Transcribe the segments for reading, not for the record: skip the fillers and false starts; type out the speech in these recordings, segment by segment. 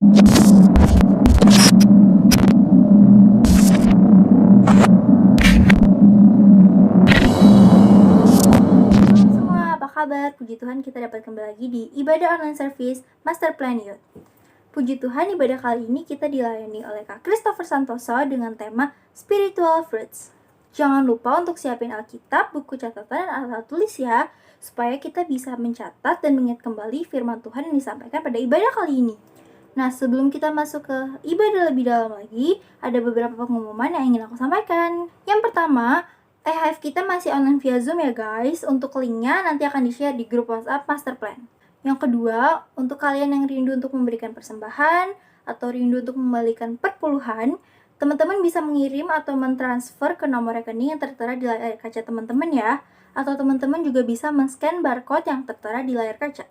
Semua, apa kabar? Puji Tuhan kita dapat kembali lagi di Ibadah Online Service Master Plan Youth. Puji Tuhan, ibadah kali ini kita dilayani oleh Kak Christopher Santoso dengan tema Spiritual Fruits. Jangan lupa untuk siapin Alkitab, buku catatan, dan alat tulis ya, supaya kita bisa mencatat dan mengingat kembali firman Tuhan yang disampaikan pada ibadah kali ini. Nah, sebelum kita masuk ke ibadah lebih dalam lagi, ada beberapa pengumuman yang ingin aku sampaikan. Yang pertama, EHF kita masih online via Zoom ya guys. Untuk linknya nanti akan di-share di grup WhatsApp Master Plan. Yang kedua, untuk kalian yang rindu untuk memberikan persembahan atau rindu untuk membalikan perpuluhan, teman-teman bisa mengirim atau mentransfer ke nomor rekening yang tertera di layar kaca teman-teman ya. Atau teman-teman juga bisa men-scan barcode yang tertera di layar kaca.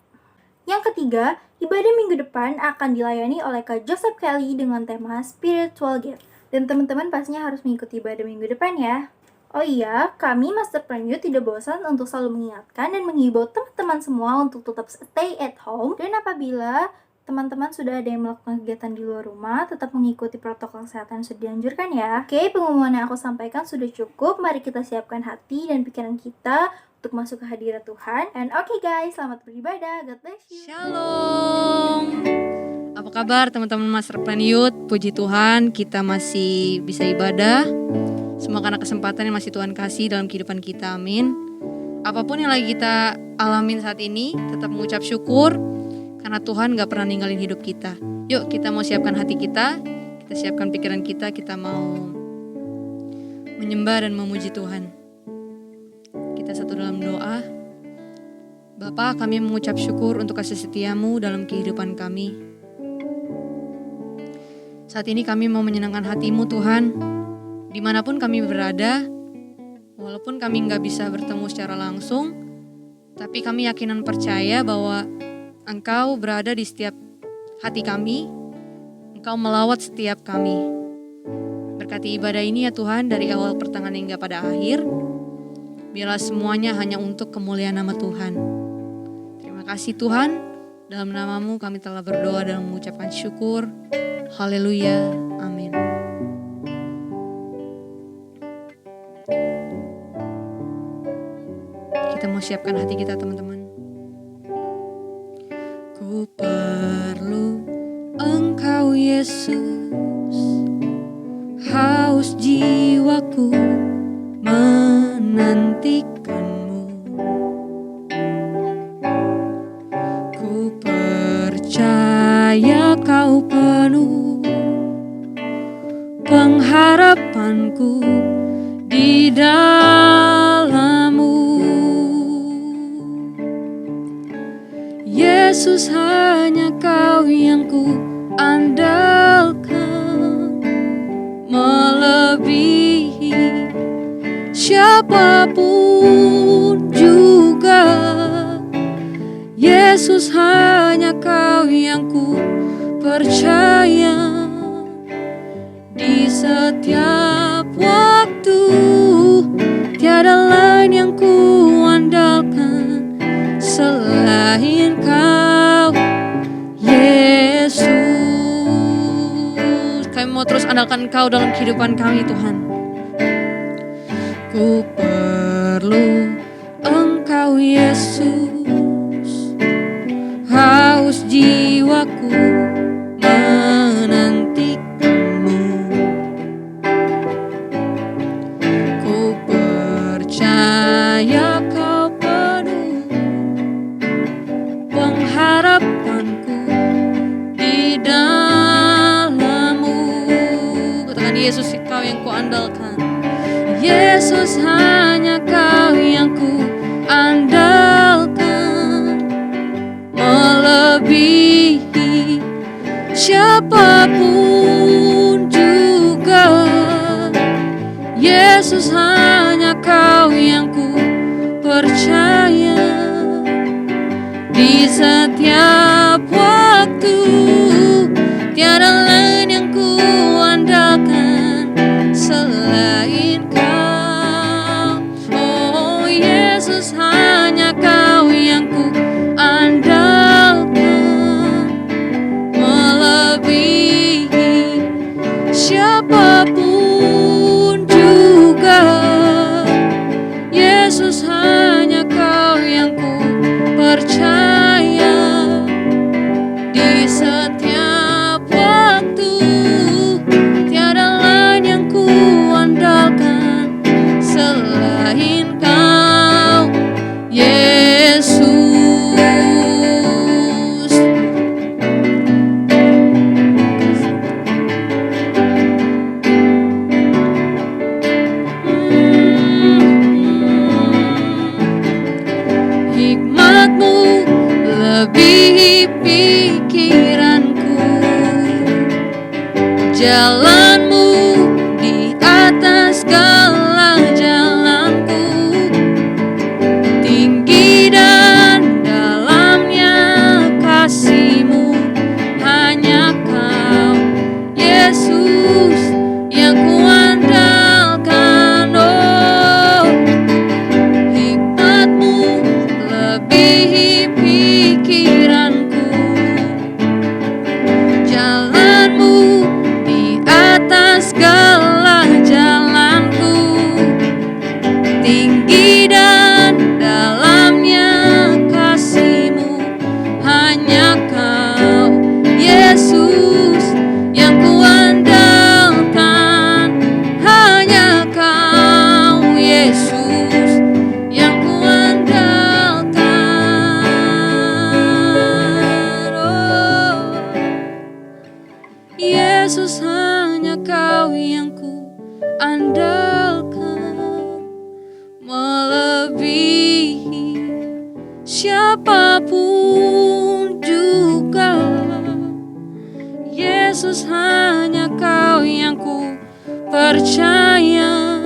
Yang ketiga, ibadah minggu depan akan dilayani oleh Kak Joseph Kelly dengan tema Spiritual Gift. Dan teman-teman pastinya harus mengikuti ibadah minggu depan ya. Oh iya, kami Master Plan Youth tidak bosan untuk selalu mengingatkan dan menghibau teman-teman semua untuk tetap stay at home. Dan apabila teman-teman sudah ada yang melakukan kegiatan di luar rumah, tetap mengikuti protokol kesehatan yang sudah dianjurkan ya. Oke, pengumuman yang aku sampaikan sudah cukup. Mari kita siapkan hati dan pikiran kita untuk masuk ke hadirat Tuhan. And okay guys, selamat beribadah. God bless you. Shalom. Apa kabar teman-teman Master Plan Youth? Puji Tuhan kita masih bisa ibadah. Semua karena kesempatan yang masih Tuhan kasih dalam kehidupan kita, amin. Apapun yang lagi kita alamin saat ini, tetap mengucap syukur karena Tuhan gak pernah ninggalin hidup kita. Yuk kita mau siapkan hati kita siapkan pikiran kita mau menyembah dan memuji Tuhan. Kita satu dalam doa. Bapa, kami mengucap syukur untuk kasih setiamu dalam kehidupan kami. Saat ini kami mau menyenangkan hatimu Tuhan. Dimanapun kami berada, walaupun kami gak bisa bertemu secara langsung, tapi kami yakinan percaya bahwa Engkau berada di setiap hati kami, Engkau melawat setiap kami. Berkati ibadah ini ya Tuhan, dari awal pertengahan hingga pada akhir, biarlah semuanya hanya untuk kemuliaan nama Tuhan. Terima kasih Tuhan, dalam namamu kami telah berdoa dan mengucapkan syukur. Haleluya, amin. Kita mau siapkan hati kita teman-teman. Ku perlu Engkau Yesus, haus jiwaku menantikanmu. Ku percaya kau penuh pengharapanku di dalam-Mu. Yesus, hanya Kau yang ku andalkan, melebihi siapapun juga. Yesus, hanya Kau yang ku percaya di setiap waktu. Tiada lain yang ku andalkan selain Kau, Yesus. Kami mau terus andalkan Kau dalam kehidupan kami Tuhan. Ku perlu Engkau Yesus, haus jiwaku menantikanmu. Ku percaya Kau penuh pengharapanku di dalam-Mu. Katakan, Yesus, Kau yang ku andalkan. Yesus, hanya Kau yang ku andalkan, melebihi siapapun juga. Yesus, hanya Kau yang ku percaya di setiap waktu. Tiada lain yang ku andalkan selain Kau. Oh Yesus, hanya Kau yang ku andalkan, melebihi melebihi siapapun juga. Yesus, hanya Kau yang ku percaya. Di setiap waktu tiada lain yang ku andalkan selain Kau, Yesus. Hikmat-Mu lebihi pikiranku, jalan-Mu di atas segala jalanku. Tinggi dan dalamnya kasih-Mu, hanya Kau, Yesus, yang ku andalkan. Oh, hikmat-Mu lebihi pikiranku, jalan-Mu di atas segala jalanku. Tinggi dan dalamnya kasih-Mu, hanya Kau, Yesus, yang ku andalkan. Hanya Kau, Yesus, yang ku andalkan. Oh, Yesus, hanya Kau yang ku andalkan, melebihi siapapun juga. Yesus, hanya Kau yang ku percaya.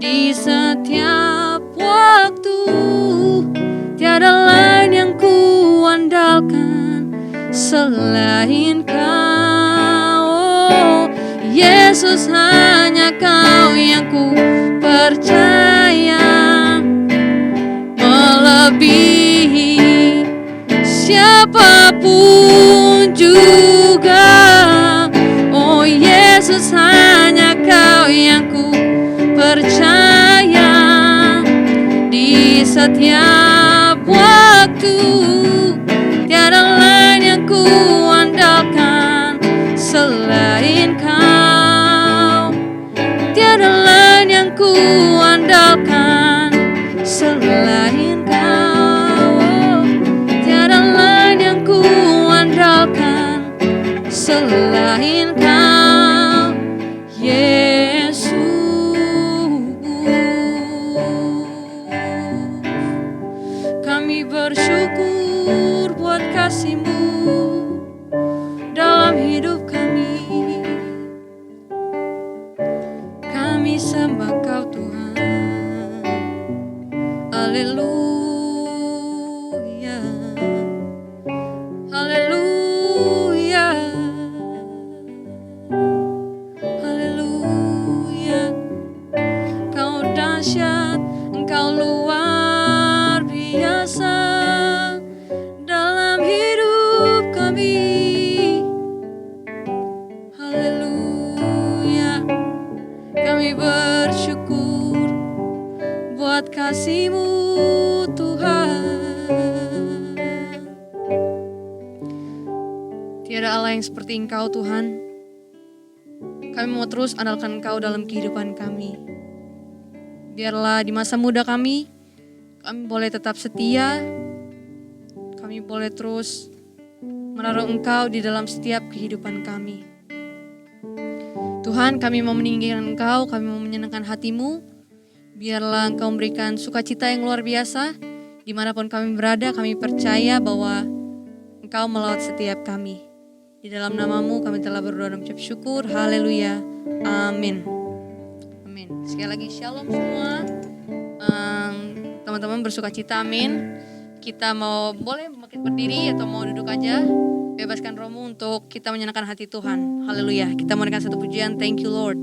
Di setiap waktu tiada lain yang ku andalkan selain Kau. Oh, Yesus, hanya Kau yang ku percaya, melebihi siapapun juga. Oh, Yesus, hanya Kau yang ku percaya. Di setiap waktu tiada lain yang ku andalkan selain Kau. Tiada lain yang ku andalkan selain Kau. Tiada lain yang ku andalkan selain Kau, Yesus. Kami bersyukur buat kasih-Mu dalam hidup kami. Kami sembah Kau, Tuhan. Haleluya, haleluya, haleluya. Kau dahsyat, Engkau luar biasa dalam hidup kami. Haleluya. Kami bersyukur buat kasih-Mu, Tuhan. Tiada Allah yang seperti Engkau, Tuhan. Kami mau terus andalkan Engkau dalam kehidupan kami. Biarlah di masa muda kami boleh tetap setia. Kami boleh terus menaruh Engkau di dalam setiap kehidupan kami. Tuhan, kami mau meninggikan Engkau, kami mau menyenangkan hati-Mu. Biarlah Engkau memberikan sukacita yang luar biasa. Dimanapun kami berada, kami percaya bahwa Engkau melawat setiap kami. Di dalam nama-Mu kami telah berdoa dan mengucap syukur. Haleluya. Amin. Amin. Sekali lagi shalom semua. Teman-teman bersukacita, amin. Kita mau boleh bangkit berdiri atau mau duduk aja. Bebaskan rohmu untuk kita menyenangkan hati Tuhan. Haleluya. Kita mau satu pujian. Thank you Lord.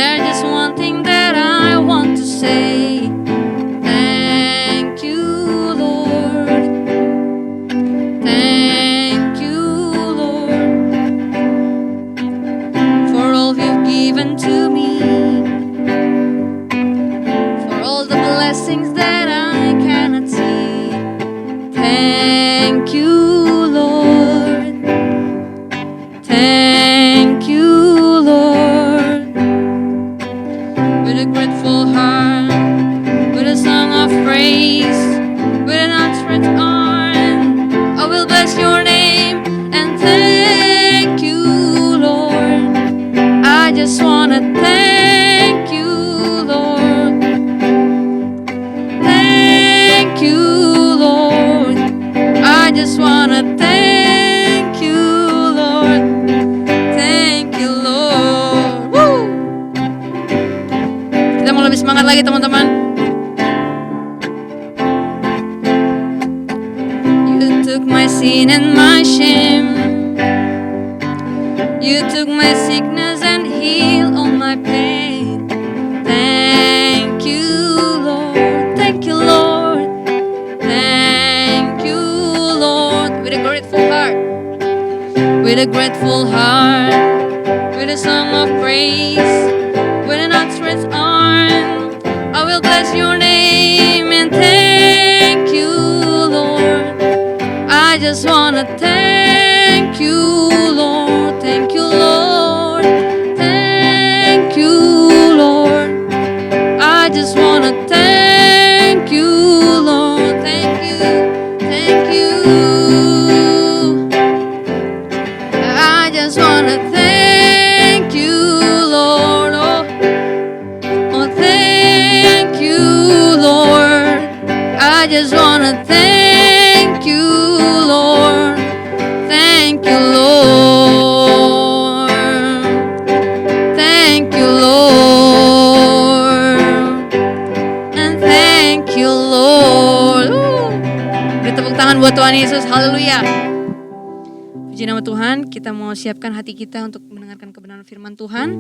there's just one thing that I want to say. Thank you, Lord. Thank you, Lord, for all you've given to me, for all the blessings that I cannot see. Thank you, Lord. Thank you, Lord. With a grateful heart, with a song of praise, with an outstretched arm, I will bless your name and thank you, Lord. I just wanna thank you, Lord. Thank you, Lord. I just wanna thank you, Lord. Thank you, Lord. Woo! Kita mau lebih semangat lagi, teman-teman. You took my sin and my shame. You took my sickness and healed all my pain. Thank you, Lord. Thank you, Lord. Thank you, Lord. With a grateful heart. With a grateful heart. With a song of praise. With an outstretched arm, I will bless your name and thank you, Lord. I just wanna thank you, Lord. Thank you, Lord. Thank you, Lord. I just wanna thank you, Lord. Thank you. Thank you. I just wanna thank you, Lord. Oh, thank you, Lord. I just wanna thank you, Lord. Thank you, Lord. Thank you, Lord. And thank you, Lord. Beri tepuk tangan buat Tuhan Yesus. Haleluya. Puji nama Tuhan. Kita mau siapkan hati kita untuk mendengarkan kebenaran firman Tuhan.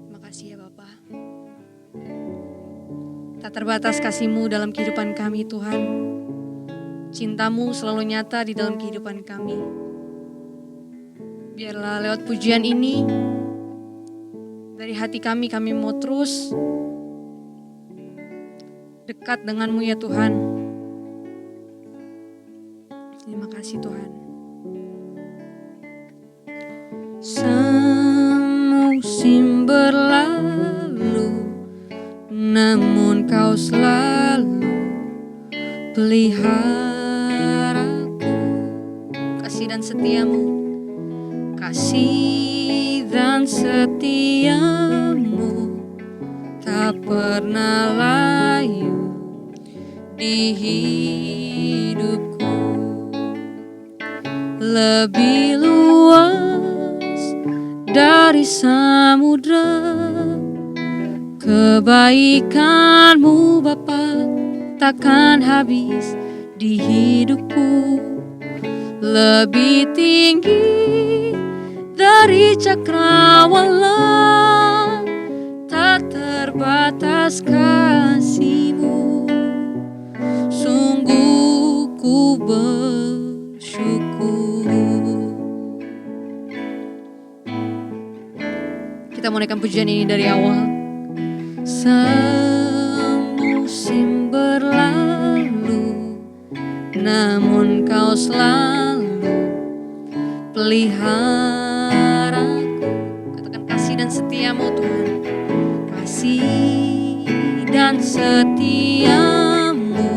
Terima kasih ya Bapa. Tak terbatas kasih-Mu dalam kehidupan kami Tuhan. Cinta-Mu selalu nyata di dalam kehidupan kami. Biarlah lewat pujian ini, dari hati kami mau terus dekat dengan-Mu ya Tuhan. Terima kasih Tuhan. Semusim berlalu, namun Kau selalu peliharaku. Kasih dan setia-Mu, kasih dan setia-Mu tak pernah layu di hidupku. Lebih luas dari samudra, kebaikan-Mu Bapa takkan habis di hidupku. Lebih tinggi dari cakrawala, tak terbatas kasih-Mu. Sungguh ku bersyukur. Kita mau naikkan pujian ini dari awal. Semusim berlalu, namun Kau selalu peliharaku. Katakan kasih dan setia-Mu Tuhan. Kasih dan setia-Mu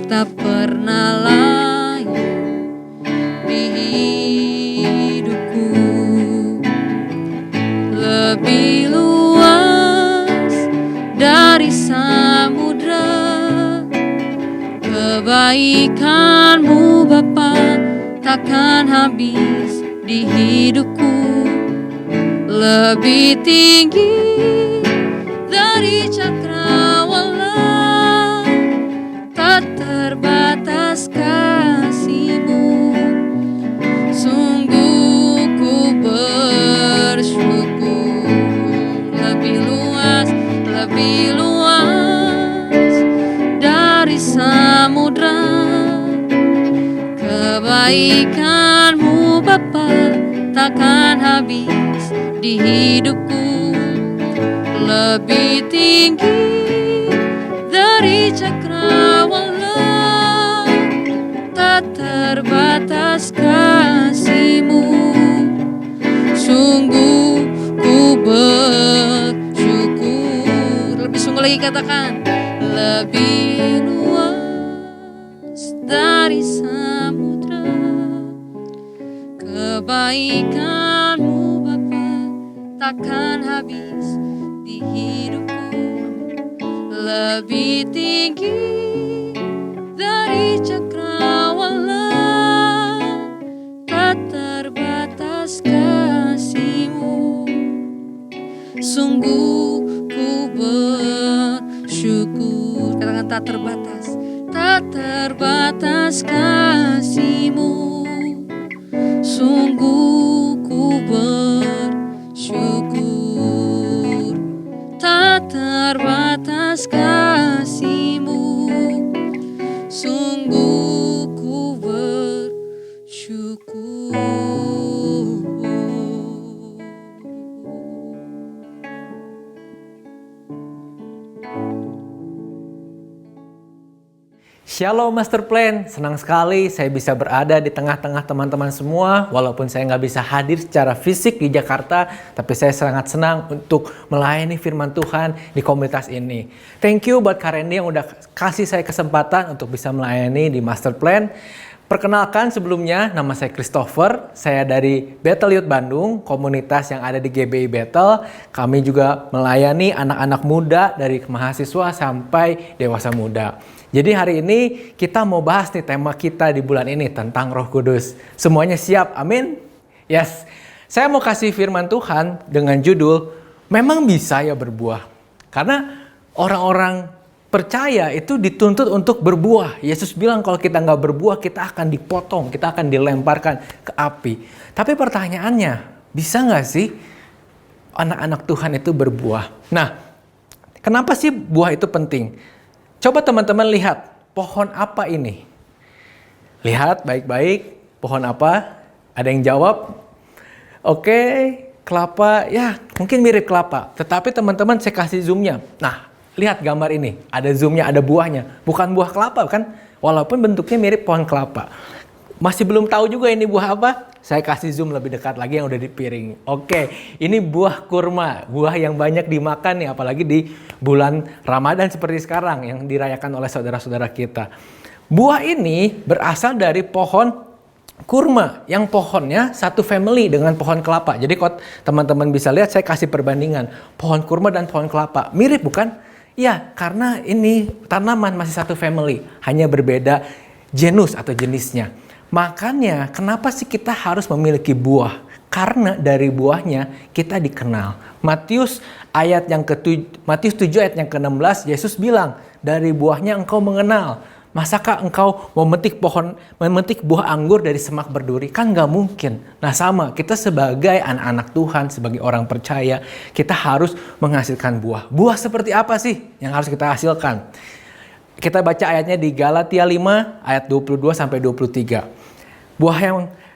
tak pernah layu di hidupku. Lebih luas dari samudra, kebaikan-Mu Bapa takkan habis di hidupku. Lebih tinggi dari cakrawala, tak terbatas kasih-Mu. Sungguh ku bersyukur. lebih luas dari samudra. Kebaikan-Mu Bapa takkan habis di hidupku, lebih tinggi dari cakrawala. Tak terbatas kasih-Mu, sungguh ku bersyukur. Lebih sungguh lagi katakan, lebih luas dari samudra. Kebaikan-Mu Bapa takkan habis di hidupku, lebih tinggi dari cakrawala. Tak terbatas kasih-Mu, sungguh ku bersyukur. Katakan tak terbatas, tak terbatas kasih-Mu, sungguh ku bersyukur. Tak terbatas kasih-Mu, sungguh ku bersyukur. Shalom Master Plan, senang sekali saya bisa berada di tengah-tengah teman-teman semua. Walaupun saya nggak bisa hadir secara fisik di Jakarta, tapi saya sangat senang untuk melayani firman Tuhan di komunitas ini. Thank you buat Kak Randy yang udah kasih saya kesempatan untuk bisa melayani di Master Plan. Perkenalkan sebelumnya, nama saya Christopher, saya dari Bethel Youth Bandung, komunitas yang ada di GBI Bethel. Kami juga melayani anak-anak muda dari mahasiswa sampai dewasa muda. Jadi hari ini kita mau bahas nih tema kita di bulan ini tentang Roh Kudus. Semuanya siap? Amin? Yes. Saya mau kasih firman Tuhan dengan judul, memang bisa ya berbuah. Karena orang-orang percaya itu dituntut untuk berbuah. Yesus bilang kalau kita nggak berbuah, kita akan dipotong, kita akan dilemparkan ke api. Tapi pertanyaannya, bisa nggak sih anak-anak Tuhan itu berbuah? Nah, kenapa sih buah itu penting? Coba teman-teman lihat, pohon apa ini? Lihat baik-baik, pohon apa? Ada yang jawab? Oke, kelapa, ya mungkin mirip kelapa. Tetapi teman-teman saya kasih zoomnya. Nah, lihat gambar ini, ada zoomnya, ada buahnya. Bukan buah kelapa kan? Walaupun bentuknya mirip pohon kelapa. Masih belum tahu juga ini buah apa? Saya kasih zoom lebih dekat lagi yang udah di piring. Oke, ini buah kurma. Buah yang banyak dimakan nih, apalagi di bulan Ramadan seperti sekarang yang dirayakan oleh saudara-saudara kita. Buah ini berasal dari pohon kurma yang pohonnya satu family dengan pohon kelapa. Jadi kalau teman-teman bisa lihat, saya kasih perbandingan. Pohon kurma dan pohon kelapa. Mirip bukan? Ya, karena ini tanaman masih satu family. Hanya berbeda genus atau jenisnya. Makanya kenapa sih kita harus memiliki buah? Karena dari buahnya kita dikenal. Matius 7 ayat yang ke-16, Yesus bilang, dari buahnya engkau mengenal. Masakah engkau memetik buah anggur dari semak berduri? Kan gak mungkin. Nah sama, kita sebagai anak-anak Tuhan, sebagai orang percaya, kita harus menghasilkan buah. Buah seperti apa sih yang harus kita hasilkan? Kita baca ayatnya di Galatia 5 ayat 22-23. Buah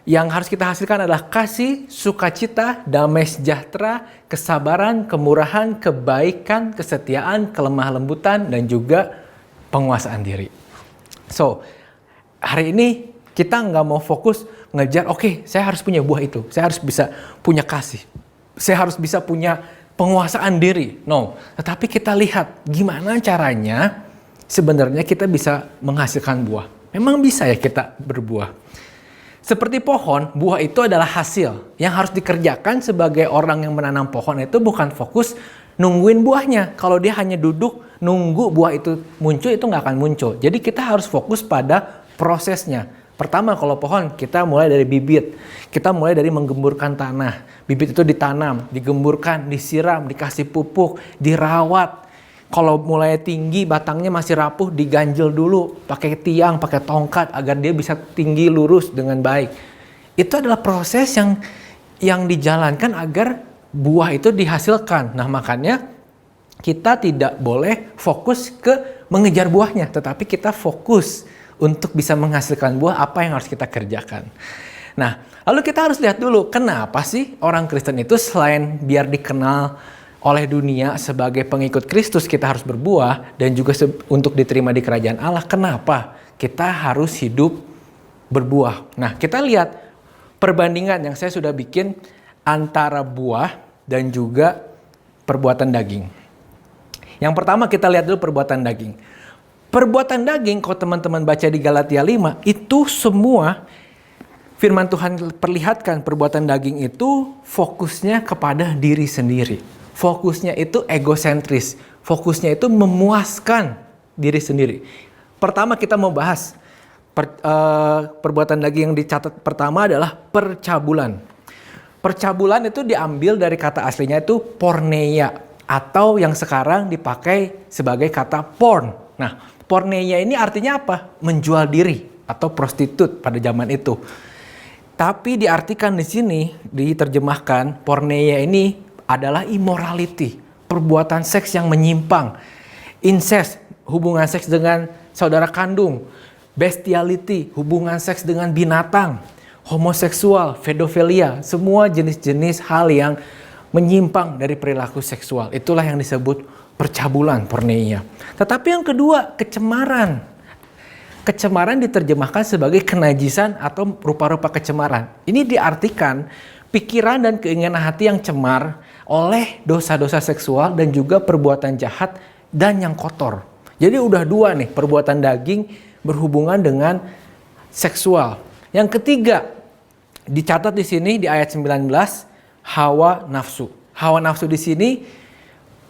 yang harus kita hasilkan adalah kasih, sukacita, damai sejahtera, kesabaran, kemurahan, kebaikan, kesetiaan, kelemah lembutan, dan juga penguasaan diri. So, hari ini kita nggak mau fokus ngejar, oke, saya harus punya buah itu. Saya harus bisa punya kasih. Saya harus bisa punya penguasaan diri. No, tetapi kita lihat gimana caranya sebenarnya kita bisa menghasilkan buah. Memang bisa ya kita berbuah. Seperti pohon, buah itu adalah hasil. Yang harus dikerjakan sebagai orang yang menanam pohon itu bukan fokus nungguin buahnya. Kalau dia hanya duduk nunggu buah itu muncul, itu nggak akan muncul. Jadi kita harus fokus pada prosesnya. Pertama kalau pohon, kita mulai dari bibit. Kita mulai dari menggemburkan tanah. Bibit itu ditanam, digemburkan, disiram, dikasih pupuk, dirawat. Kalau mulai tinggi, batangnya masih rapuh, diganjel dulu. Pakai tiang, pakai tongkat, agar dia bisa tinggi, lurus dengan baik. Itu adalah proses yang dijalankan agar buah itu dihasilkan. Nah makanya kita tidak boleh fokus ke mengejar buahnya, tetapi kita fokus untuk bisa menghasilkan buah apa yang harus kita kerjakan. Nah, lalu kita harus lihat dulu, kenapa sih orang Kristen itu selain biar dikenal oleh dunia sebagai pengikut Kristus kita harus berbuah, dan juga untuk diterima di kerajaan Allah, kenapa kita harus hidup berbuah? Nah, kita lihat perbandingan yang saya sudah bikin antara buah dan juga perbuatan daging. Yang pertama kita lihat dulu perbuatan daging. Perbuatan daging, kalau teman-teman baca di Galatia 5, itu semua firman Tuhan perlihatkan perbuatan daging itu fokusnya kepada diri sendiri. Fokusnya itu egosentris. Fokusnya itu memuaskan diri sendiri. Pertama kita mau bahas perbuatan daging yang dicatat pertama adalah percabulan. Percabulan itu diambil dari kata aslinya itu porneia, atau yang sekarang dipakai sebagai kata porn. Nah, porneia ini artinya apa? Menjual diri atau prostitut pada zaman itu. Tapi diartikan di sini, diterjemahkan, porneia ini adalah immorality, perbuatan seks yang menyimpang, incest, hubungan seks dengan saudara kandung, bestiality, hubungan seks dengan binatang, homoseksual, pedofilia, semua jenis-jenis hal yang menyimpang dari perilaku seksual. Itulah yang disebut percabulan, porneia. Tetapi yang kedua, kecemaran. Kecemaran diterjemahkan sebagai kenajisan atau rupa-rupa kecemaran. Ini diartikan pikiran dan keinginan hati yang cemar oleh dosa-dosa seksual dan juga perbuatan jahat dan yang kotor. Jadi udah dua nih, perbuatan daging berhubungan dengan seksual. Yang ketiga, dicatat di sini di ayat 19, hawa nafsu. Hawa nafsu di sini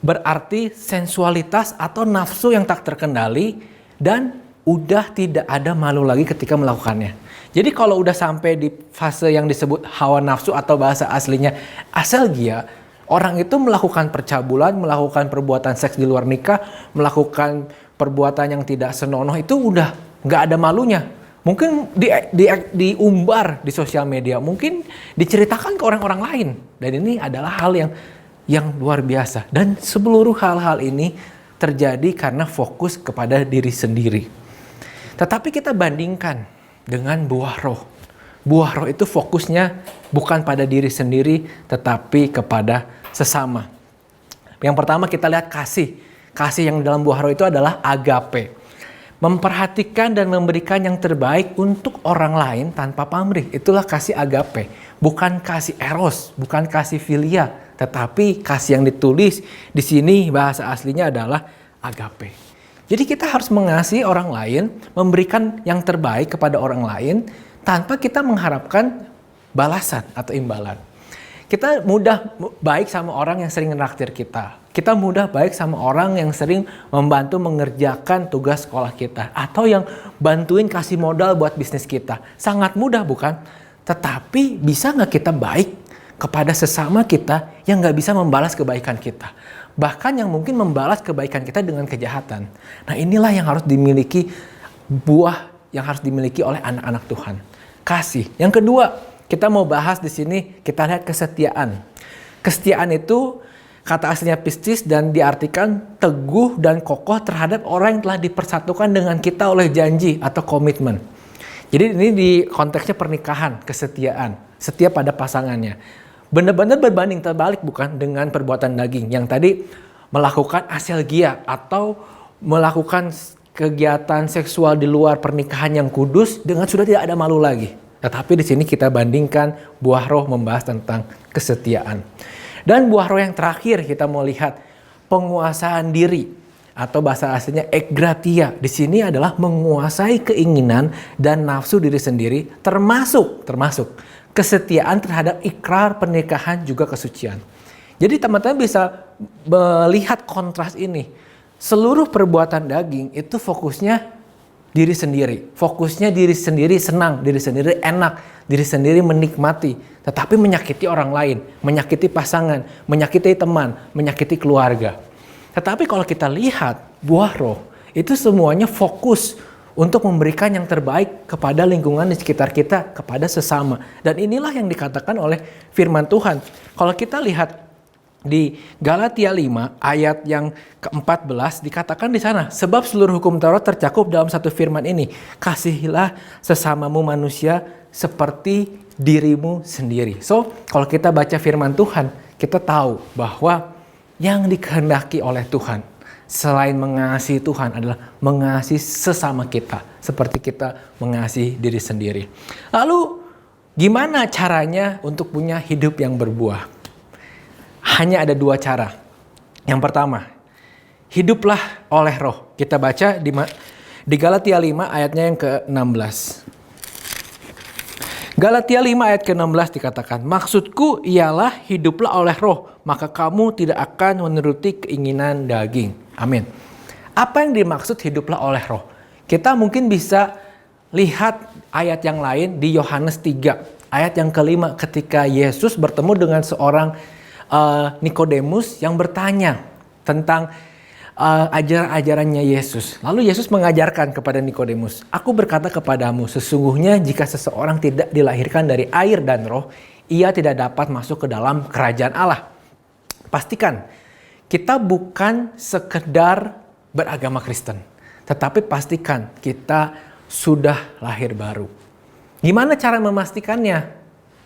berarti sensualitas atau nafsu yang tak terkendali dan udah tidak ada malu lagi ketika melakukannya. Jadi kalau udah sampai di fase yang disebut hawa nafsu atau bahasa aslinya aselgia, orang itu melakukan percabulan, melakukan perbuatan seks di luar nikah, melakukan perbuatan yang tidak senonoh, itu udah nggak ada malunya. Mungkin diumbar di sosial media, mungkin diceritakan ke orang-orang lain. Dan ini adalah hal yang luar biasa. Dan seluruh hal-hal ini terjadi karena fokus kepada diri sendiri. Tetapi kita bandingkan dengan buah roh. Buah roh itu fokusnya bukan pada diri sendiri, tetapi kepada sesama. Yang pertama kita lihat kasih. Kasih yang dalam buah roh itu adalah agape. Memperhatikan dan memberikan yang terbaik untuk orang lain tanpa pamrih. Itulah kasih agape. Bukan kasih eros, bukan kasih filia, tetapi kasih yang ditulis di sini bahasa aslinya adalah agape. Jadi kita harus mengasihi orang lain, memberikan yang terbaik kepada orang lain tanpa kita mengharapkan balasan atau imbalan. Kita mudah baik sama orang yang sering nraktir kita. Kita mudah baik sama orang yang sering membantu mengerjakan tugas sekolah kita. Atau yang bantuin kasih modal buat bisnis kita. Sangat mudah bukan? Tetapi bisa nggak kita baik kepada sesama kita yang nggak bisa membalas kebaikan kita? Bahkan yang mungkin membalas kebaikan kita dengan kejahatan. Nah inilah yang harus dimiliki, buah yang harus dimiliki oleh anak-anak Tuhan. Kasih. Yang kedua, kita mau bahas di sini, kita lihat kesetiaan. Kesetiaan itu kata aslinya pistis dan diartikan teguh dan kokoh terhadap orang yang telah dipersatukan dengan kita oleh janji atau komitmen. Jadi ini di konteksnya pernikahan, kesetiaan. Setia pada pasangannya. Benar-benar berbanding terbalik bukan dengan perbuatan daging yang tadi melakukan aselgia atau melakukan kegiatan seksual di luar pernikahan yang kudus dengan sudah tidak ada malu lagi. Tetapi di sini kita bandingkan buah roh membahas tentang kesetiaan. Dan buah roh yang terakhir kita mau lihat penguasaan diri atau bahasa aslinya ekgratia. Di sini adalah menguasai keinginan dan nafsu diri sendiri termasuk kesetiaan terhadap ikrar pernikahan juga kesucian. Jadi teman-teman bisa melihat kontras ini. Seluruh perbuatan daging itu fokusnya diri sendiri. Fokusnya diri sendiri senang, diri sendiri enak, diri sendiri menikmati. Tetapi menyakiti orang lain, menyakiti pasangan, menyakiti teman, menyakiti keluarga. Tetapi kalau kita lihat buah roh, itu semuanya fokus untuk memberikan yang terbaik kepada lingkungan di sekitar kita, kepada sesama. Dan inilah yang dikatakan oleh firman Tuhan. Kalau kita lihat Di Galatia 5 ayat yang ke-14 dikatakan di sana, sebab seluruh hukum Taurat tercakup dalam satu firman ini, kasihilah sesamamu manusia seperti dirimu sendiri. So, kalau kita baca firman Tuhan, kita tahu bahwa yang dikehendaki oleh Tuhan selain mengasihi Tuhan adalah mengasihi sesama kita seperti kita mengasihi diri sendiri. Lalu gimana caranya untuk punya hidup yang berbuah? Hanya ada 2 cara. Yang pertama, hiduplah oleh roh. Kita baca di Galatia 5 ayatnya yang ke-16. Galatia 5 ayat ke-16 dikatakan, maksudku ialah hiduplah oleh roh, maka kamu tidak akan menuruti keinginan daging. Amin. Apa yang dimaksud hiduplah oleh roh? Kita mungkin bisa lihat ayat yang lain di Yohanes 3. Ayat yang ke-5 ketika Yesus bertemu dengan seorang Nikodemus yang bertanya tentang ajaran-ajarannya Yesus. Lalu Yesus mengajarkan kepada Nikodemus, aku berkata kepadamu, sesungguhnya jika seseorang tidak dilahirkan dari air dan roh, ia tidak dapat masuk ke dalam kerajaan Allah. Pastikan, kita bukan sekedar beragama Kristen, tetapi pastikan kita sudah lahir baru. Gimana cara memastikannya?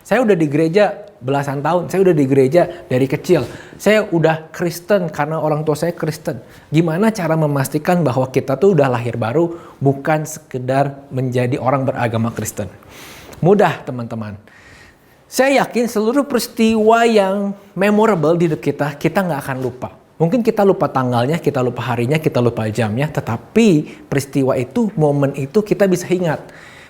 Saya udah di gereja belasan tahun, saya udah di gereja dari kecil. Saya udah Kristen karena orang tua saya Kristen. Gimana cara memastikan bahwa kita tuh udah lahir baru, bukan sekedar menjadi orang beragama Kristen? Mudah teman-teman. Saya yakin seluruh peristiwa yang memorable di hidup kita nggak akan lupa. Mungkin kita lupa tanggalnya, kita lupa harinya, kita lupa jamnya, tetapi peristiwa itu, momen itu kita bisa ingat.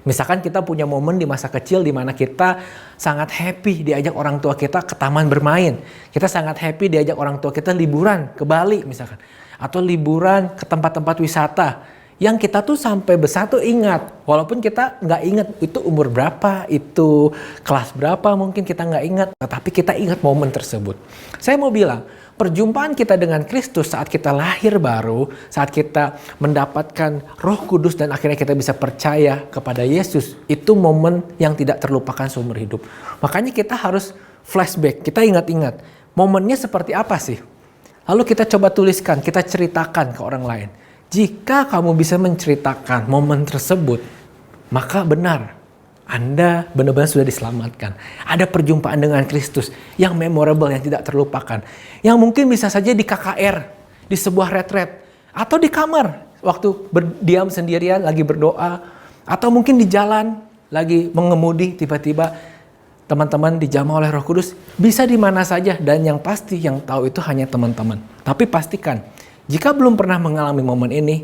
Misalkan kita punya momen di masa kecil di mana kita sangat happy diajak orang tua kita ke taman bermain. Kita sangat happy diajak orang tua kita liburan ke Bali misalkan. Atau liburan ke tempat-tempat wisata. Yang kita tuh sampai besar tuh ingat. Walaupun kita nggak ingat itu umur berapa, itu kelas berapa mungkin kita nggak ingat. Tetapi kita ingat momen tersebut. Saya mau bilang, perjumpaan kita dengan Kristus saat kita lahir baru, saat kita mendapatkan Roh Kudus dan akhirnya kita bisa percaya kepada Yesus, itu momen yang tidak terlupakan seumur hidup. Makanya kita harus flashback, kita ingat-ingat momennya seperti apa sih. Lalu kita coba tuliskan, kita ceritakan ke orang lain. Jika kamu bisa menceritakan momen tersebut, maka benar Anda benar-benar sudah diselamatkan. Ada perjumpaan dengan Kristus yang memorable, yang tidak terlupakan. Yang mungkin bisa saja di KKR, di sebuah retret, atau di kamar waktu berdiam sendirian lagi berdoa, atau mungkin di jalan lagi mengemudi tiba-tiba teman-teman dijamah oleh Roh Kudus. Bisa di mana saja dan yang pasti yang tahu itu hanya teman-teman. Tapi pastikan, jika belum pernah mengalami momen ini,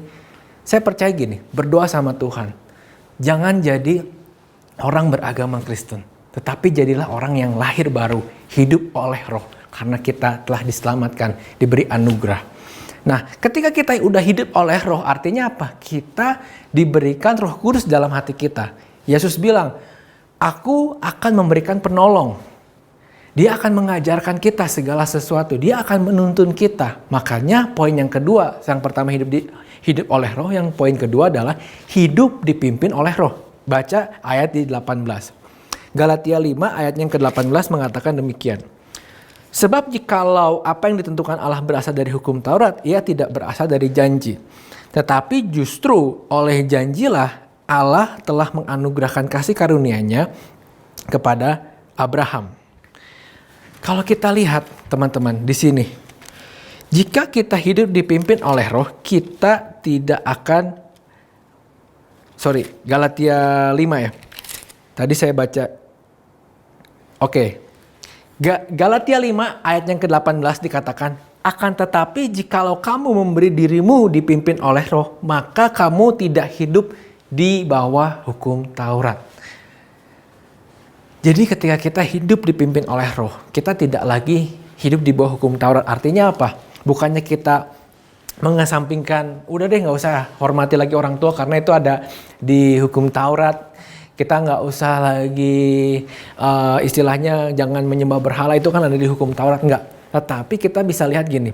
saya percaya gini, berdoa sama Tuhan. Jangan jadi orang beragama Kristen, tetapi jadilah orang yang lahir baru, hidup oleh roh. Karena kita telah diselamatkan, diberi anugerah. Nah, ketika kita udah hidup oleh roh, artinya apa? Kita diberikan Roh Kudus dalam hati kita. Yesus bilang, aku akan memberikan penolong. Dia akan mengajarkan kita segala sesuatu. Dia akan menuntun kita. Makanya poin yang kedua, yang pertama hidup oleh roh, yang poin kedua adalah hidup dipimpin oleh roh. Baca ayat di 18. Galatia 5 ayat yang ke-18 mengatakan demikian. Sebab jikalau apa yang ditentukan Allah berasal dari hukum Taurat, ia tidak berasal dari janji. Tetapi justru oleh janjilah Allah telah menganugerahkan kasih karunia-Nya kepada Abraham. Kalau kita lihat teman-teman di sini, jika kita hidup dipimpin oleh roh, kita tidak akan, Galatia 5 ya. Tadi saya baca, Galatia 5 ayat yang ke-18 dikatakan, akan tetapi jikalau kamu memberi dirimu dipimpin oleh roh, maka kamu tidak hidup di bawah hukum Taurat. Jadi ketika kita hidup dipimpin oleh roh, kita tidak lagi hidup di bawah hukum Taurat. Artinya apa? Bukannya kita mengesampingkan, udah deh gak usah hormati lagi orang tua karena itu ada di hukum Taurat. Kita gak usah lagi istilahnya jangan menyembah berhala, itu kan ada di hukum Taurat. Enggak. Tetapi kita bisa lihat gini.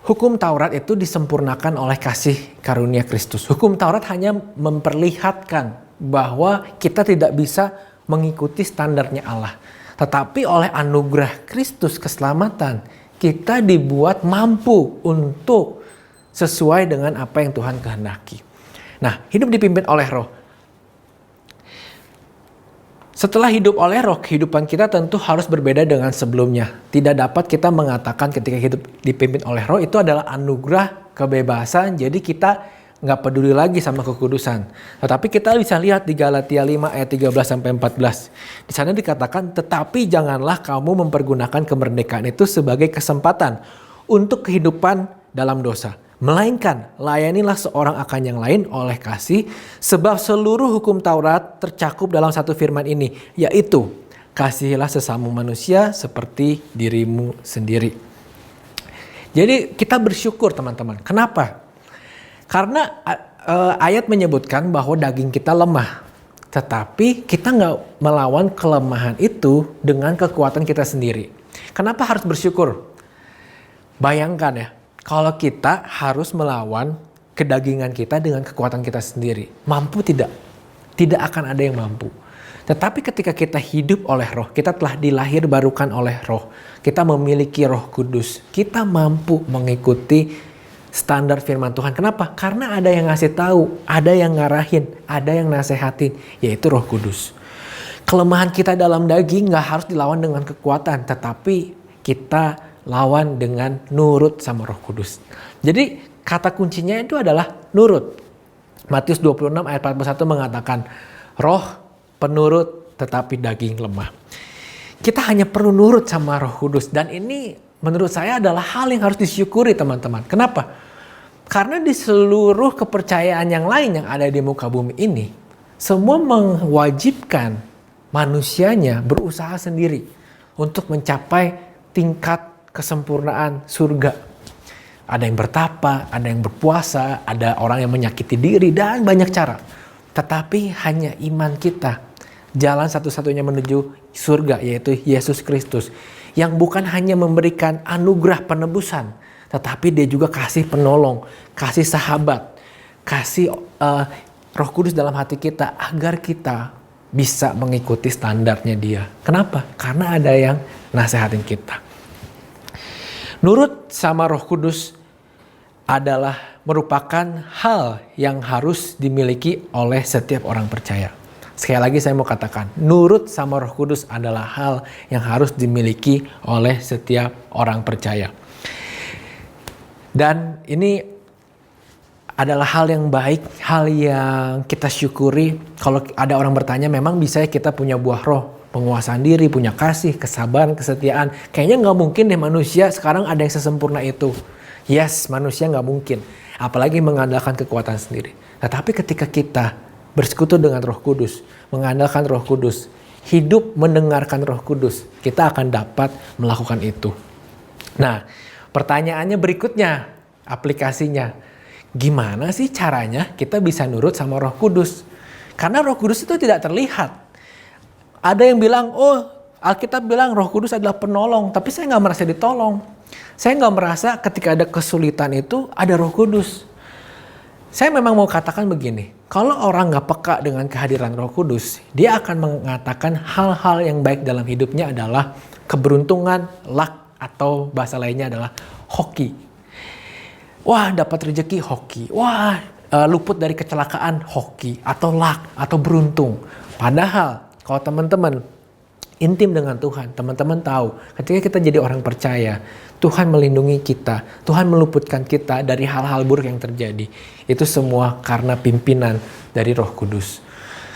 Hukum Taurat itu disempurnakan oleh kasih karunia Kristus. Hukum Taurat hanya memperlihatkan bahwa kita tidak bisa mengikuti standarnya Allah. Tetapi oleh anugerah Kristus keselamatan, kita dibuat mampu untuk sesuai dengan apa yang Tuhan kehendaki. Nah, hidup dipimpin oleh Roh. Setelah hidup oleh Roh, kehidupan kita tentu harus berbeda dengan sebelumnya. Tidak dapat kita mengatakan ketika hidup dipimpin oleh Roh itu adalah anugerah kebebasan, jadi kita nggak peduli lagi sama kekudusan. Tetapi kita bisa lihat di Galatia 5 ayat 13-14. Di sana dikatakan, tetapi janganlah kamu mempergunakan kemerdekaan itu sebagai kesempatan untuk kehidupan dalam dosa. Melainkan layanilah seorang akan yang lain oleh kasih, sebab seluruh hukum Taurat tercakup dalam satu firman ini, yaitu kasihilah sesama manusia seperti dirimu sendiri. Jadi kita bersyukur teman-teman. Kenapa? Karena ayat menyebutkan bahwa daging kita lemah. Tetapi kita nggak melawan kelemahan itu dengan kekuatan kita sendiri. Kenapa harus bersyukur? Bayangkan ya, kalau kita harus melawan kedagingan kita dengan kekuatan kita sendiri. Mampu tidak? Tidak akan ada yang mampu. Tetapi ketika kita hidup oleh Roh, kita telah dilahirbarukan oleh Roh. Kita memiliki Roh Kudus. Kita mampu mengikuti standar firman Tuhan. Kenapa? Karena ada yang ngasih tahu, ada yang ngarahin, ada yang nasehatin, yaitu Roh Kudus. Kelemahan kita dalam daging gak harus dilawan dengan kekuatan, tetapi kita lawan dengan nurut sama Roh Kudus. Jadi kata kuncinya itu adalah nurut. Matius 26 ayat 41 mengatakan, Roh penurut tetapi daging lemah. Kita hanya perlu nurut sama Roh Kudus, dan ini menurut saya adalah hal yang harus disyukuri teman-teman. Kenapa? Karena di seluruh kepercayaan yang lain yang ada di muka bumi ini, semua mewajibkan manusianya berusaha sendiri untuk mencapai tingkat kesempurnaan surga. Ada yang bertapa, ada yang berpuasa, ada orang yang menyakiti diri, dan banyak cara. Tetapi hanya iman kita, jalan satu-satunya menuju surga, yaitu Yesus Kristus, yang bukan hanya memberikan anugerah penebusan, tetapi dia juga kasih penolong, kasih sahabat, kasih Roh Kudus dalam hati kita agar kita bisa mengikuti standarnya dia. Kenapa? Karena ada yang nasehatin kita. Nurut sama Roh Kudus adalah merupakan hal yang harus dimiliki oleh setiap orang percaya. Sekali lagi saya mau katakan, nurut sama Roh Kudus adalah hal yang harus dimiliki oleh setiap orang percaya. Dan ini adalah hal yang baik, hal yang kita syukuri. Kalau ada orang bertanya, memang bisa kita punya buah roh, penguasaan diri, punya kasih, kesabaran, kesetiaan. Kayaknya nggak mungkin deh manusia sekarang ada yang sesempurna itu. Yes, manusia nggak mungkin. Apalagi mengandalkan kekuatan sendiri. Tetapi ketika kita bersekutu dengan Roh Kudus, mengandalkan Roh Kudus, hidup mendengarkan Roh Kudus, kita akan dapat melakukan itu. Nah, pertanyaannya berikutnya, aplikasinya. Gimana sih caranya kita bisa nurut sama Roh Kudus? Karena Roh Kudus itu tidak terlihat. Ada yang bilang, oh Alkitab bilang Roh Kudus adalah penolong, tapi saya nggak merasa ditolong. Saya nggak merasa ketika ada kesulitan itu ada Roh Kudus. Saya memang mau katakan begini, kalau orang nggak peka dengan kehadiran Roh Kudus, dia akan mengatakan hal-hal yang baik dalam hidupnya adalah keberuntungan, luck, atau bahasa lainnya adalah hoki. Wah, dapat rezeki, hoki. Wah, luput dari kecelakaan, hoki. Atau luck, atau beruntung. Padahal kalau teman-teman intim dengan Tuhan, teman-teman tahu ketika kita jadi orang percaya, Tuhan melindungi kita, Tuhan meluputkan kita dari hal-hal buruk yang terjadi. Itu semua karena pimpinan dari Roh Kudus.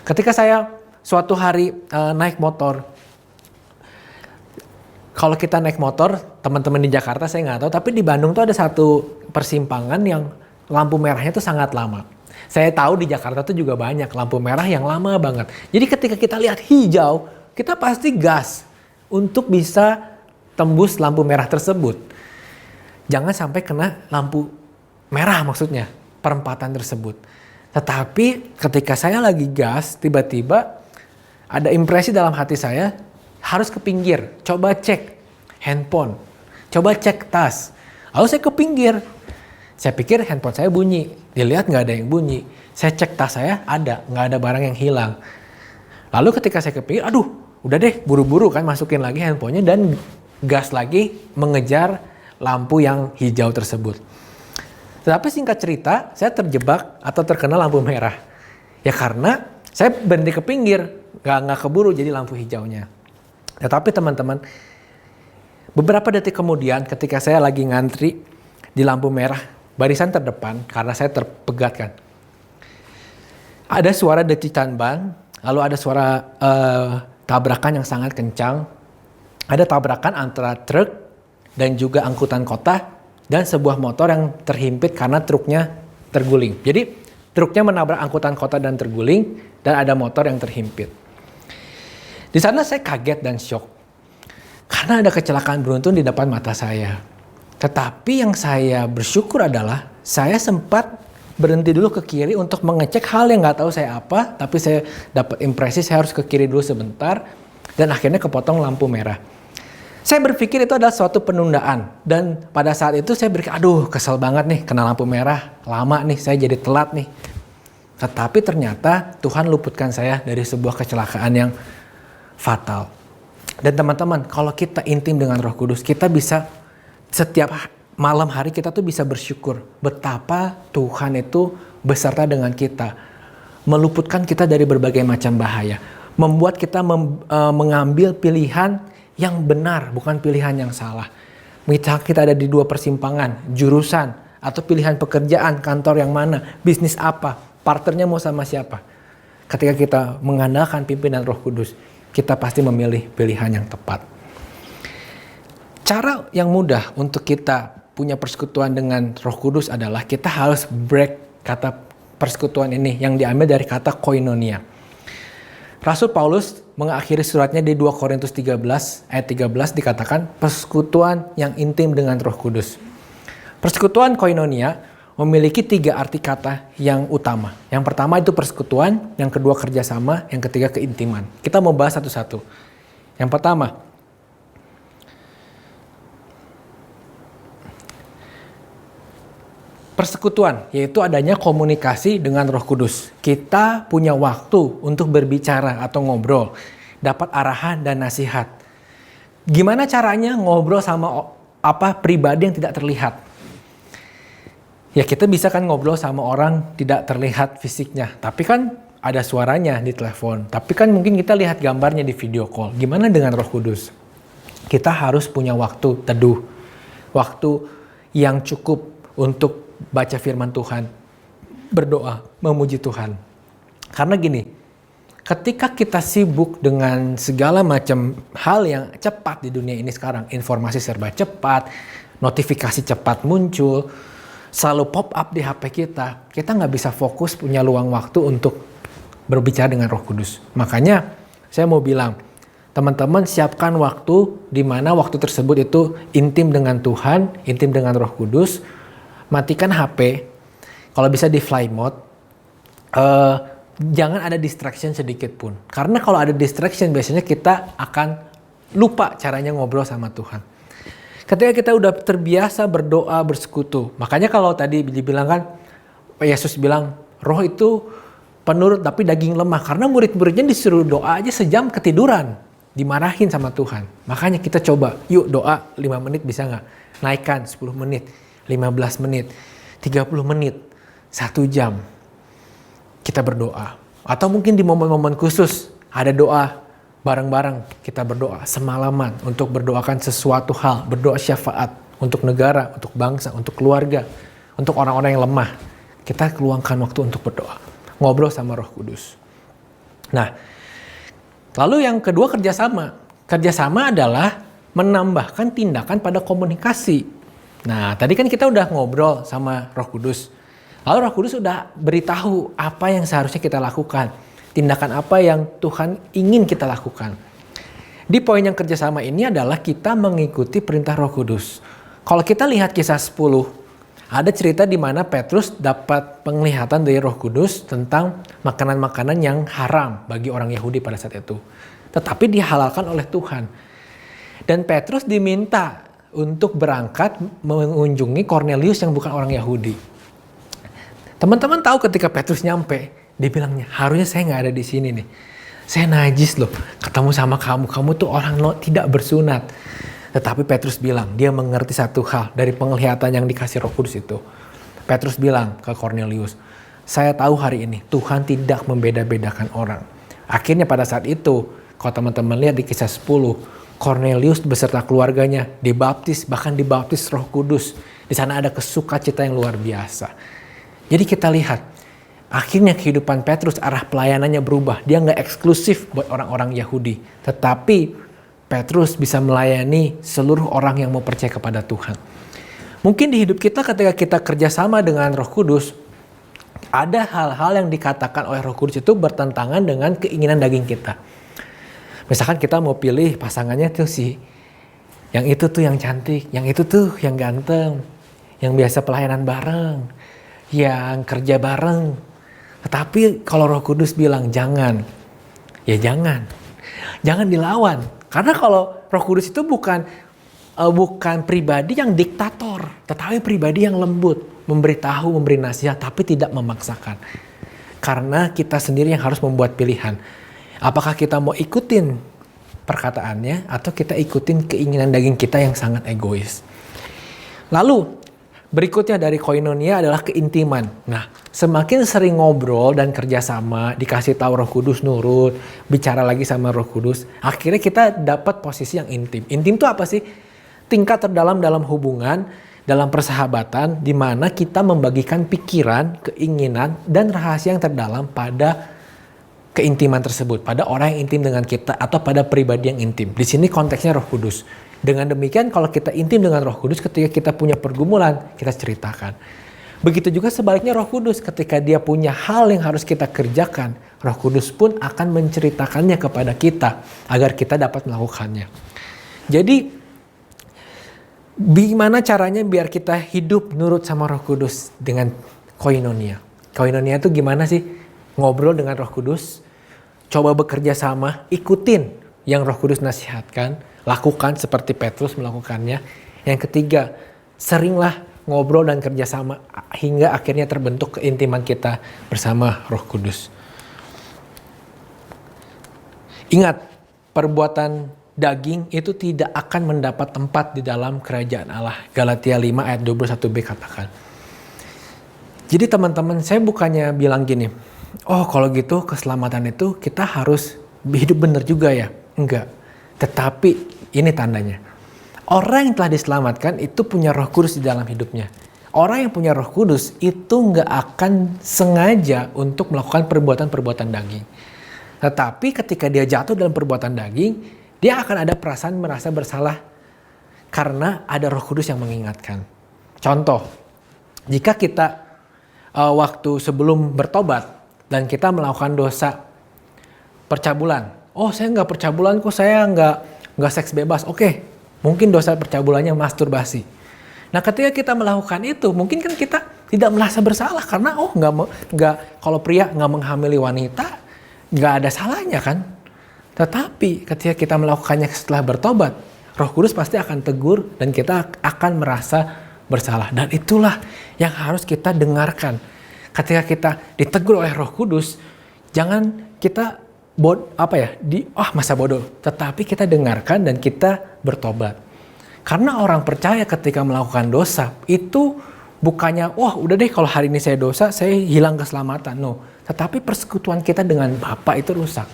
Ketika saya suatu hari naik motor, kalau kita naik motor, teman-teman di Jakarta saya nggak tahu, tapi di Bandung tuh ada satu persimpangan yang lampu merahnya tuh sangat lama. Saya tahu di Jakarta tuh juga banyak lampu merah yang lama banget. Jadi ketika kita lihat hijau, kita pasti gas untuk bisa tembus lampu merah tersebut. Jangan sampai kena lampu merah maksudnya, perempatan tersebut. Tetapi ketika saya lagi gas, tiba-tiba ada impresi dalam hati saya, harus ke pinggir, coba cek handphone, coba cek tas. Lalu saya ke pinggir, saya pikir handphone saya bunyi, dilihat nggak ada yang bunyi. Saya cek tas saya, ada, nggak ada barang yang hilang. Lalu ketika saya ke pinggir, aduh Udah deh, buru-buru kan masukin lagi handphonenya dan gas lagi mengejar lampu yang hijau tersebut. Tetapi singkat cerita, saya terjebak atau terkena lampu merah. Ya karena saya berhenti ke pinggir, nggak keburu jadi lampu hijaunya. Tetapi teman-teman, beberapa detik kemudian ketika saya lagi ngantri di lampu merah, barisan terdepan karena saya terpegat kan. Ada suara decitan ban, lalu ada suara tabrakan yang sangat kencang. Ada tabrakan antara truk dan juga angkutan kota dan sebuah motor yang terhimpit karena truknya terguling. Jadi truknya menabrak angkutan kota dan terguling dan ada motor yang terhimpit. Di sana saya kaget dan syok karena ada kecelakaan beruntun di depan mata saya. Tetapi yang saya bersyukur adalah saya sempat berhenti dulu ke kiri untuk mengecek hal yang nggak tahu saya apa, tapi saya dapat impresi saya harus ke kiri dulu sebentar dan akhirnya kepotong lampu merah. Saya berpikir itu adalah suatu penundaan dan pada saat itu saya berpikir, aduh kesel banget nih kena lampu merah, lama nih saya jadi telat nih. Tetapi ternyata Tuhan luputkan saya dari sebuah kecelakaan yang fatal. Dan teman-teman, kalau kita intim dengan Roh Kudus, kita bisa setiap malam hari kita tuh bisa bersyukur betapa Tuhan itu beserta dengan kita, meluputkan kita dari berbagai macam bahaya, membuat kita mengambil pilihan yang benar, bukan pilihan yang salah. Misalnya kita ada di dua persimpangan, jurusan, atau pilihan pekerjaan, kantor yang mana, bisnis apa, partnernya mau sama siapa. Ketika kita mengandalkan pimpinan Roh Kudus, kita pasti memilih pilihan yang tepat. Cara yang mudah untuk kita punya persekutuan dengan Roh Kudus adalah kita harus break kata persekutuan ini yang diambil dari kata koinonia. Rasul Paulus mengakhiri suratnya di 2 Korintus 13 ayat 13 dikatakan persekutuan yang intim dengan Roh Kudus. Persekutuan koinonia memiliki 3 arti kata yang utama. Yang pertama itu persekutuan, yang kedua kerjasama, yang ketiga keintiman. Kita mau bahas satu-satu. Yang pertama, persekutuan, yaitu adanya komunikasi dengan Roh Kudus. Kita punya waktu untuk berbicara atau ngobrol, dapat arahan dan nasihat. Gimana caranya ngobrol sama pribadi yang tidak terlihat? Ya kita bisa kan ngobrol sama orang tidak terlihat fisiknya, tapi kan ada suaranya di telepon. Tapi kan mungkin kita lihat gambarnya di video call. Gimana dengan Roh Kudus? Kita harus punya waktu teduh, waktu yang cukup untuk baca firman Tuhan, berdoa, memuji Tuhan. Karena gini, ketika kita sibuk dengan segala macam hal yang cepat di dunia ini sekarang, informasi serba cepat, notifikasi cepat muncul, selalu pop up di HP kita nggak bisa fokus punya luang waktu untuk berbicara dengan Roh Kudus. Makanya saya mau bilang, teman-teman siapkan waktu di mana waktu tersebut itu intim dengan Tuhan, intim dengan Roh Kudus. Matikan HP, kalau bisa di flight mode, jangan ada distraction sedikit pun. Karena kalau ada distraction biasanya kita akan lupa caranya ngobrol sama Tuhan. Ketika kita udah terbiasa berdoa, bersekutu. Makanya kalau tadi dibilang kan, Yesus bilang, roh itu penurut tapi daging lemah. Karena murid-muridnya disuruh doa aja sejam ketiduran. Dimarahin sama Tuhan. Makanya kita coba, yuk doa 5 menit bisa gak? Naikkan 10 menit. 15 menit, 30 menit, 1 jam kita berdoa. Atau mungkin di momen-momen khusus ada doa bareng-bareng, kita berdoa semalaman untuk berdoakan sesuatu hal, berdoa syafaat untuk negara, untuk bangsa, untuk keluarga, untuk orang-orang yang lemah. Kita luangkan waktu untuk berdoa, ngobrol sama Roh Kudus. Nah, lalu yang kedua kerjasama. Kerjasama adalah menambahkan tindakan pada komunikasi. Nah, tadi kan kita udah ngobrol sama Roh Kudus. Lalu Roh Kudus udah beritahu apa yang seharusnya kita lakukan. Tindakan apa yang Tuhan ingin kita lakukan. Di poin yang kerjasama ini adalah kita mengikuti perintah Roh Kudus. Kalau kita lihat kisah 10, ada cerita di mana Petrus dapat penglihatan dari Roh Kudus tentang makanan-makanan yang haram bagi orang Yahudi pada saat itu. Tetapi dihalalkan oleh Tuhan. Dan Petrus diminta untuk berangkat mengunjungi Cornelius yang bukan orang Yahudi. Teman-teman tahu ketika Petrus nyampe, dia bilangnya, harusnya saya nggak ada di sini nih. Saya najis loh, ketemu sama kamu. Kamu tuh orang tidak bersunat. Tetapi Petrus bilang, dia mengerti satu hal dari penglihatan yang dikasih Roh Kudus itu. Petrus bilang ke Cornelius, saya tahu hari ini Tuhan tidak membeda-bedakan orang. Akhirnya pada saat itu, kalau teman-teman lihat di kisah 10, Cornelius beserta keluarganya dibaptis, bahkan dibaptis Roh Kudus. Di sana ada sukacita yang luar biasa. Jadi kita lihat, akhirnya kehidupan Petrus arah pelayanannya berubah. Dia nggak eksklusif buat orang-orang Yahudi. Tetapi Petrus bisa melayani seluruh orang yang mau percaya kepada Tuhan. Mungkin di hidup kita ketika kita kerjasama dengan Roh Kudus, ada hal-hal yang dikatakan oleh Roh Kudus itu bertentangan dengan keinginan daging kita. Misalkan kita mau pilih pasangannya tuh yang itu tuh yang cantik, yang itu tuh yang ganteng, yang biasa pelayanan bareng, yang kerja bareng. Tetapi kalau Roh Kudus bilang jangan, ya jangan dilawan. Karena kalau Roh Kudus itu bukan pribadi yang diktator, tetapi pribadi yang lembut, memberitahu, memberi nasihat, tapi tidak memaksakan. Karena kita sendiri yang harus membuat pilihan. Apakah kita mau ikutin perkataannya atau kita ikutin keinginan daging kita yang sangat egois. Lalu berikutnya dari koinonia adalah keintiman. Nah, semakin sering ngobrol dan kerjasama, dikasih tahu Roh Kudus, nurut, bicara lagi sama Roh Kudus, akhirnya kita dapat posisi yang intim. Intim itu apa sih? Tingkat terdalam dalam hubungan, dalam persahabatan, di mana kita membagikan pikiran, keinginan, dan rahasia yang terdalam pada keintiman tersebut, pada orang yang intim dengan kita atau pada pribadi yang intim. Di sini konteksnya Roh Kudus. Dengan demikian kalau kita intim dengan Roh Kudus, ketika kita punya pergumulan, kita ceritakan. Begitu juga sebaliknya Roh Kudus, ketika dia punya hal yang harus kita kerjakan, Roh Kudus pun akan menceritakannya kepada kita agar kita dapat melakukannya. Jadi gimana caranya biar kita hidup nurut sama Roh Kudus dengan koinonia? Koinonia itu gimana sih? Ngobrol dengan Roh Kudus, coba bekerja sama, ikutin yang Roh Kudus nasihatkan, lakukan seperti Petrus melakukannya. Yang ketiga, seringlah ngobrol dan kerjasama hingga akhirnya terbentuk keintiman kita bersama Roh Kudus. Ingat, perbuatan daging itu tidak akan mendapat tempat di dalam kerajaan Allah. Galatia 5 ayat 21b katakan. Jadi teman-teman, saya bukannya bilang gini, oh kalau gitu keselamatan itu kita harus hidup benar juga ya. Enggak. Tetapi ini tandanya. Orang yang telah diselamatkan itu punya Roh Kudus di dalam hidupnya. Orang yang punya Roh Kudus itu enggak akan sengaja untuk melakukan perbuatan-perbuatan daging. Tetapi ketika dia jatuh dalam perbuatan daging, dia akan ada perasaan merasa bersalah karena ada Roh Kudus yang mengingatkan. Contoh, jika kita waktu sebelum bertobat dan kita melakukan dosa percabulan. Oh, saya nggak percabulan kok, saya nggak seks bebas. Oke, mungkin dosa percabulannya masturbasi. Nah, ketika kita melakukan itu, mungkin kan kita tidak merasa bersalah karena nggak kalau pria nggak menghamili wanita, nggak ada salahnya kan. Tetapi ketika kita melakukannya setelah bertobat, Roh Kudus pasti akan tegur dan kita akan merasa bersalah. Dan itulah yang harus kita dengarkan. Ketika kita ditegur oleh Roh Kudus, jangan kita masa bodoh. Tetapi kita dengarkan dan kita bertobat. Karena orang percaya ketika melakukan dosa, itu bukannya, udah deh kalau hari ini saya dosa, saya hilang keselamatan. No. Tetapi persekutuan kita dengan Bapa itu rusak.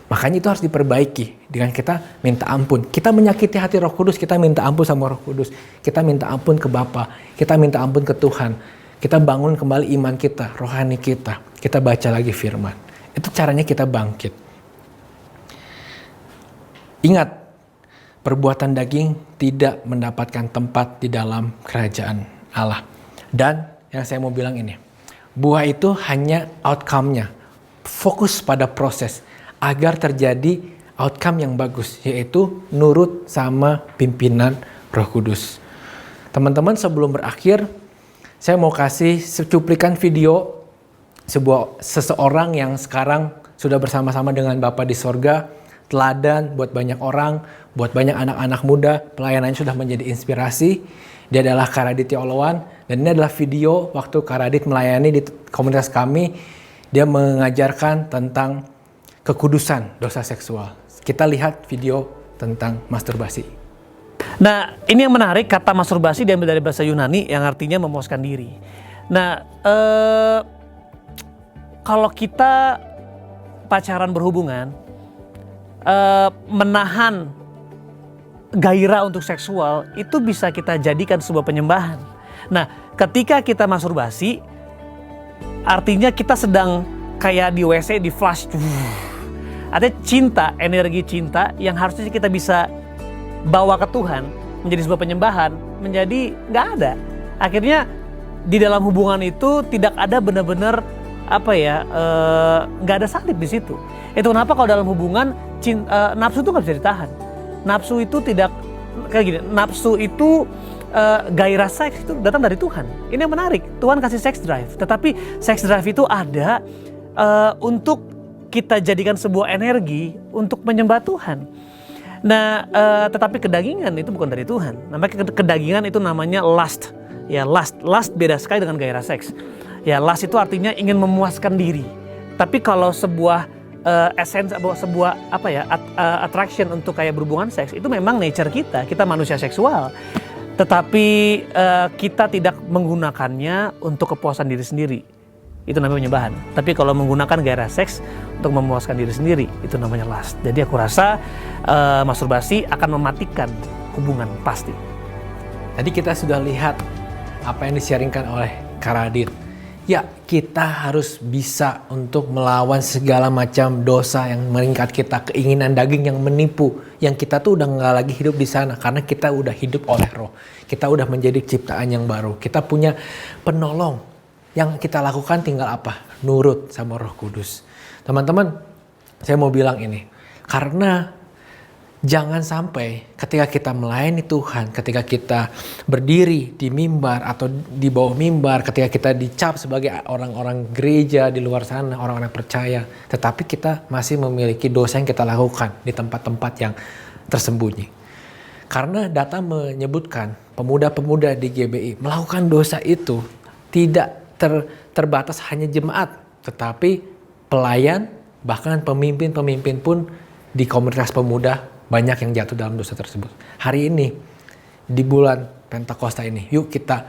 Makanya itu harus diperbaiki dengan kita minta ampun. Kita menyakiti hati Roh Kudus, kita minta ampun sama Roh Kudus. Kita minta ampun ke Bapa, kita minta ampun ke Tuhan. Kita bangun kembali iman kita, rohani kita. Kita baca lagi firman. Itu caranya kita bangkit. Ingat, perbuatan daging tidak mendapatkan tempat di dalam kerajaan Allah. Dan yang saya mau bilang ini, buah itu hanya outcome-nya. Fokus pada proses agar terjadi outcome yang bagus, yaitu nurut sama pimpinan Roh Kudus. Teman-teman, sebelum berakhir, saya mau kasih cuplikan video seseorang yang sekarang sudah bersama-sama dengan Bapa di sorga, teladan buat banyak orang, buat banyak anak-anak muda, pelayanannya sudah menjadi inspirasi. Dia adalah Kak Radit Yolowan, dan ini adalah video waktu Kak Radit melayani di komunitas kami. Dia mengajarkan tentang kekudusan dosa seksual. Kita lihat video tentang masturbasi. Nah, ini yang menarik, kata masturbasi diambil dari bahasa Yunani yang artinya memuaskan diri. Nah, kalau kita pacaran berhubungan, menahan gairah untuk seksual itu bisa kita jadikan sebuah penyembahan. Nah, ketika kita masturbasi, artinya kita sedang kayak di WC di flush. Ada cinta, energi cinta yang harusnya kita bisa bawa ke Tuhan menjadi sebuah penyembahan, menjadi nggak ada. Akhirnya di dalam hubungan itu tidak ada benar-benar nggak ada salib di situ. Itu kenapa kalau dalam hubungan nafsu itu nggak bisa ditahan. Nafsu itu tidak kayak gini. Nafsu itu gairah seks itu datang dari Tuhan. Ini yang menarik. Tuhan kasih sex drive, tetapi sex drive itu ada untuk kita jadikan sebuah energi untuk menyembah Tuhan. Nah, tetapi kedagingan itu bukan dari Tuhan. Namanya kedagingan itu namanya lust. Ya, lust beda sekali dengan gairah seks. Ya, lust itu artinya ingin memuaskan diri. Tapi kalau sebuah attraction untuk kayak berhubungan seks itu memang nature kita manusia seksual. Tetapi kita tidak menggunakannya untuk kepuasan diri sendiri. Itu namanya penyembahan. Tapi kalau menggunakan gairah seks untuk memuaskan diri sendiri, itu namanya lust. Jadi aku rasa masturbasi akan mematikan hubungan pasti. Tadi kita sudah lihat apa yang di-sharingkan oleh Kak Radit. Ya, kita harus bisa untuk melawan segala macam dosa yang mengikat kita, keinginan daging yang menipu, yang kita tuh udah nggak lagi hidup di sana karena kita udah hidup oleh Roh. Kita udah menjadi ciptaan yang baru. Kita punya penolong. Yang kita lakukan tinggal apa? Nurut sama Roh Kudus. Teman-teman, saya mau bilang ini, karena jangan sampai ketika kita melayani Tuhan, ketika kita berdiri di mimbar atau di bawah mimbar, ketika kita dicap sebagai orang-orang gereja di luar sana, orang-orang percaya, tetapi kita masih memiliki dosa yang kita lakukan di tempat-tempat yang tersembunyi. Karena data menyebutkan pemuda-pemuda di GBI melakukan dosa itu tidak terbatas hanya jemaat, tetapi pelayan, bahkan pemimpin-pemimpin pun di komunitas pemuda banyak yang jatuh dalam dosa tersebut. Hari ini, di bulan Pentakosta ini, yuk kita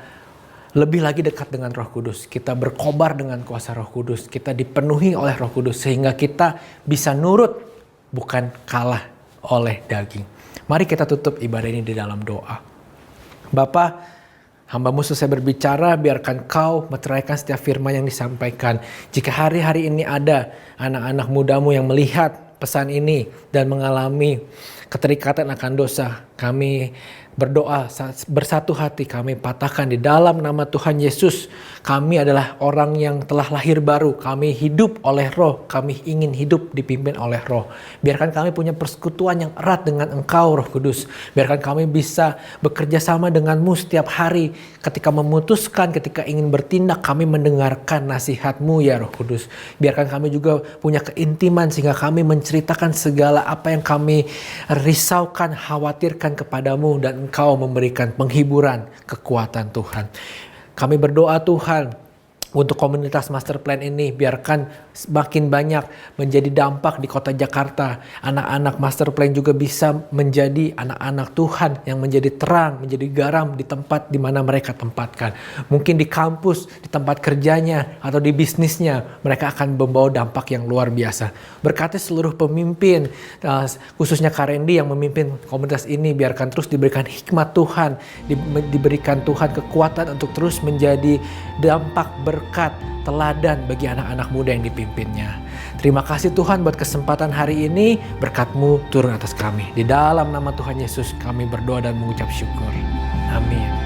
lebih lagi dekat dengan Roh Kudus. Kita berkobar dengan kuasa Roh Kudus. Kita dipenuhi oleh Roh Kudus sehingga kita bisa nurut, bukan kalah oleh daging. Mari kita tutup ibadah ini di dalam doa. Bapa, hamba-Mu selesai berbicara, biarkan Kau meteraikan setiap firman yang disampaikan. Jika hari-hari ini ada anak-anak muda-Mu yang melihat pesan ini dan mengalami keterikatan akan dosa, kami berdoa bersatu hati, kami patahkan di dalam nama Tuhan Yesus. Kami adalah orang yang telah lahir baru, kami hidup oleh Roh, kami ingin hidup dipimpin oleh Roh. Biarkan kami punya persekutuan yang erat dengan Engkau Roh Kudus. Biarkan kami bisa bekerja sama dengan-Mu setiap hari. Ketika memutuskan, ketika ingin bertindak, kami mendengarkan nasihat-Mu ya Roh Kudus. Biarkan kami juga punya keintiman sehingga kami menceritakan segala apa yang kami risaukan, khawatirkan kepadamu, dan Engkau memberikan penghiburan, kekuatan Tuhan. Kami berdoa Tuhan untuk komunitas Master Plan ini, biarkan semakin banyak menjadi dampak di kota Jakarta. Anak-anak Master Plan juga bisa menjadi anak-anak Tuhan yang menjadi terang, menjadi garam di tempat di mana mereka tempatkan. Mungkin di kampus, di tempat kerjanya, atau di bisnisnya, mereka akan membawa dampak yang luar biasa. Berkati seluruh pemimpin, khususnya Kak Randy yang memimpin komunitas ini, biarkan terus diberikan hikmat Tuhan, diberikan Tuhan kekuatan untuk terus menjadi dampak berkat, teladan bagi anak-anak muda yang dipimpinnya. Terima kasih Tuhan buat kesempatan hari ini, berkat-Mu turun atas kami. Di dalam nama Tuhan Yesus kami berdoa dan mengucap syukur. Amin.